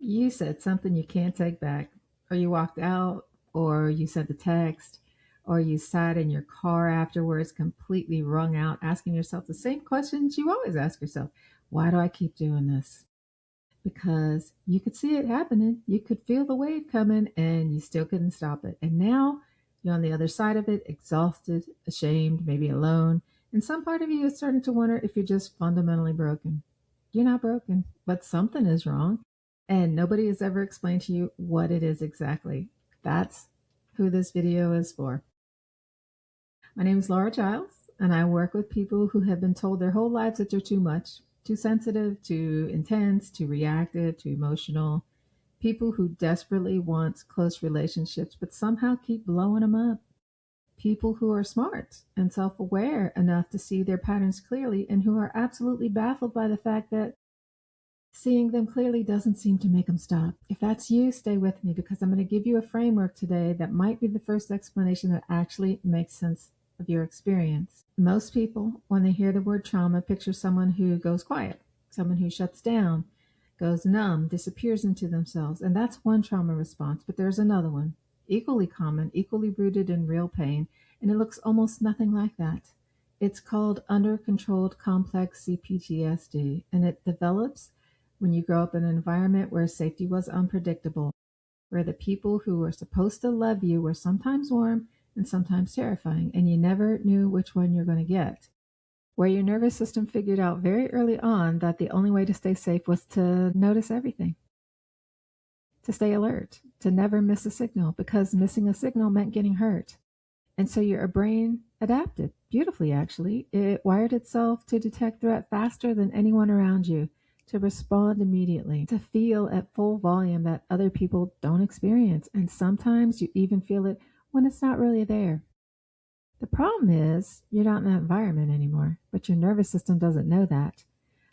You said something you can't take back, or you walked out, or you sent a text, or you sat in your car afterwards completely wrung out, asking yourself the same questions you always ask yourself. Why do I keep doing this? Because you could see it happening. You could feel the wave coming and you still couldn't stop it. And now you're on the other side of it, exhausted, ashamed, maybe alone. And some part of you is starting to wonder if you're just fundamentally broken. You're not broken, but something is wrong. And nobody has ever explained to you what it is exactly. That's who this video is for. My name is Laura Giles, and I work with people who have been told their whole lives that they're too much, too sensitive, too intense, too reactive, too emotional. People who desperately want close relationships but somehow keep blowing them up. People who are smart and self aware enough to see their patterns clearly and who are absolutely baffled by the fact that seeing them clearly doesn't seem to make them stop. If that's you, stay with me because I'm going to give you a framework today that might be the first explanation that actually makes sense of your experience. Most people, when they hear the word trauma, picture someone who goes quiet, someone who shuts down, goes numb, disappears into themselves. And that's one trauma response, but there's another one, equally common, equally rooted in real pain, and it looks almost nothing like that. It's called Undercontrolled Complex C-PTSD, and it develops when you grow up in an environment where safety was unpredictable, where the people who were supposed to love you were sometimes warm and sometimes terrifying, and you never knew which one you're going to get. Where your nervous system figured out very early on that the only way to stay safe was to notice everything, to stay alert, to never miss a signal, because missing a signal meant getting hurt. And so your brain adapted beautifully, actually. It wired itself to detect threat faster than anyone around you, to respond immediately, to feel at full volume that other people don't experience. And sometimes you even feel it when it's not really there. The problem is you're not in that environment anymore, but your nervous system doesn't know that.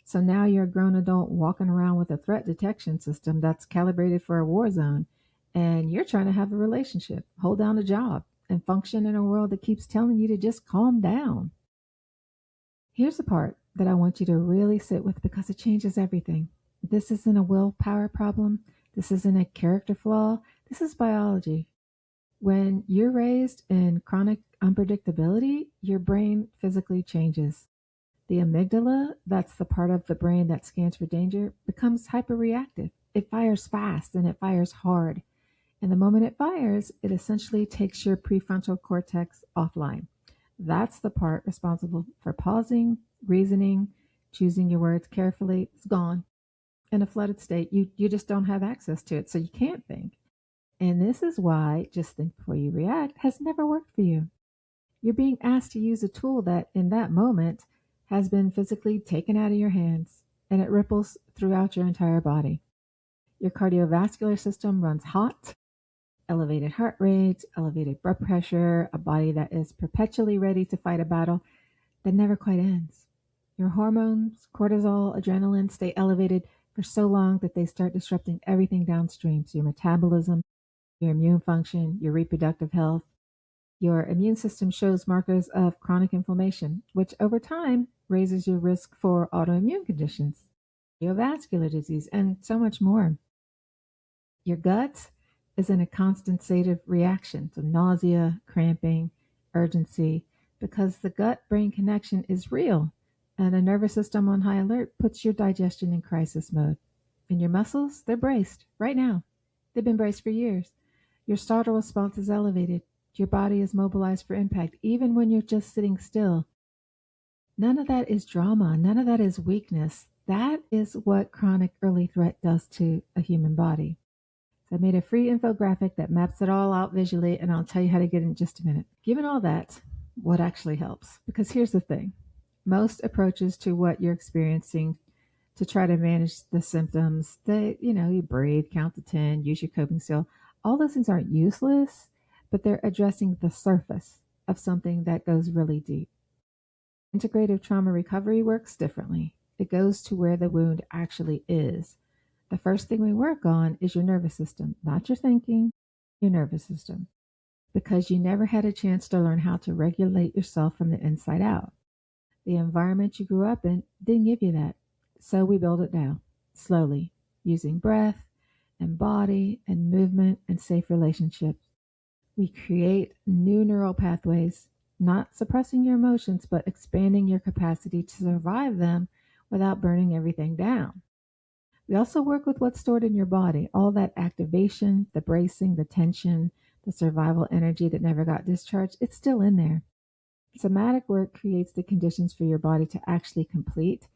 So now you're a grown adult walking around with a threat detection system that's calibrated for a war zone, and you're trying to have a relationship, hold down a job, and function in a world that keeps telling you to just calm down. Here's the part that I want you to really sit with because it changes everything. This isn't a willpower problem. This isn't a character flaw. This is biology. When you're raised in chronic unpredictability, your brain physically changes. The amygdala, that's the part of the brain that scans for danger, becomes hyperreactive. It fires fast and it fires hard. And the moment it fires, it essentially takes your prefrontal cortex offline. That's the part responsible for pausing, reasoning, choosing your words carefully. It's gone. In a flooded state, you just don't have access to it, so you can't think. And this is why just think before you react has never worked for you. You're being asked to use a tool that, in that moment, has been physically taken out of your hands and it ripples throughout your entire body. Your cardiovascular system runs hot, elevated heart rate, elevated blood pressure, a body that is perpetually ready to fight a battle that never quite ends. Your hormones, cortisol, adrenaline stay elevated for so long that they start disrupting everything downstream. So your metabolism, your immune function, your reproductive health. Your immune system shows markers of chronic inflammation, which over time raises your risk for autoimmune conditions, cardiovascular disease, and so much more. Your gut is in a constant state of reaction to nausea, cramping, urgency, because the gut brain connection is real, and a nervous system on high alert puts your digestion in crisis mode. And your muscles, they're braced right now. They've been braced for years. Your startle response is elevated. Your body is mobilized for impact, even when you're just sitting still. None of that is drama. None of that is weakness. That is what chronic early threat does to a human body. So I made a free infographic that maps it all out visually, and I'll tell you how to get it in just a minute. Given all that, what actually helps? Because here's the thing. Most approaches to what you're experiencing to try to manage the symptoms, you breathe, count to 10, use your coping skill. All those things aren't useless, but they're addressing the surface of something that goes really deep. Integrative trauma recovery works differently. It goes to where the wound actually is. The first thing we work on is your nervous system, not your thinking, your nervous system, because you never had a chance to learn how to regulate yourself from the inside out. The environment you grew up in didn't give you that. So we build it now, slowly, using breath, and body and movement and safe relationships. We create new neural pathways, not suppressing your emotions, but expanding your capacity to survive them without burning everything down. We also work with what's stored in your body, all that activation, the bracing, the tension, the survival energy that never got discharged. It's still in there. Somatic work creates the conditions for your body to actually complete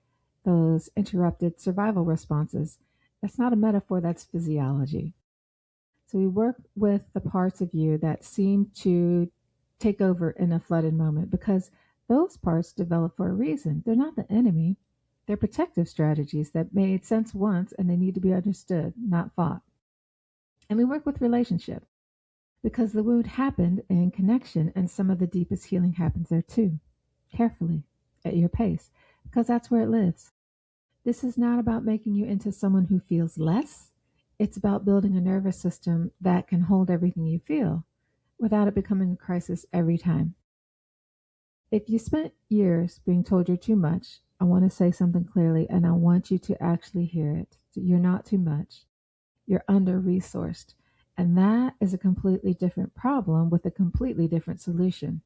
those interrupted survival responses. That's not a metaphor, that's physiology. So we work with the parts of you that seem to take over in a flooded moment because those parts develop for a reason. They're not the enemy. They're protective strategies that made sense once and they need to be understood, not fought. And we work with relationship because the wound happened in connection and some of the deepest healing happens there too. Carefully, at your pace, because that's where it lives. This is not about making you into someone who feels less. It's about building a nervous system that can hold everything you feel without it becoming a crisis every time. If you spent years being told you're too much, I want to say something clearly and I want you to actually hear it. You're not too much. You're under resourced. And that is a completely different problem with a completely different solution.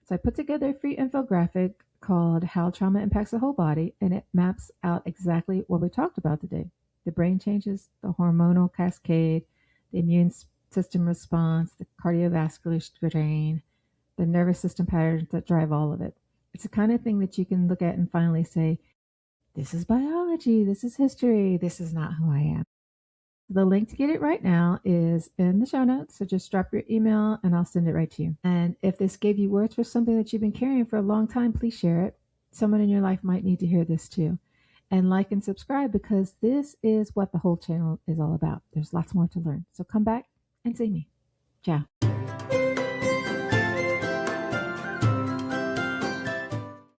So I put together a free infographic called How Trauma Impacts the Whole Body, and it maps out exactly what we talked about today. The brain changes, the hormonal cascade, the immune system response, the cardiovascular strain, the nervous system patterns that drive all of it. It's the kind of thing that you can look at and finally say, this is biology, this is history, this is not who I am. The link to get it right now is in the show notes. So just drop your email and I'll send it right to you. And if this gave you words for something that you've been carrying for a long time, please share it. Someone in your life might need to hear this too. And like and subscribe because this is what the whole channel is all about. There's lots more to learn. So come back and see me. Ciao.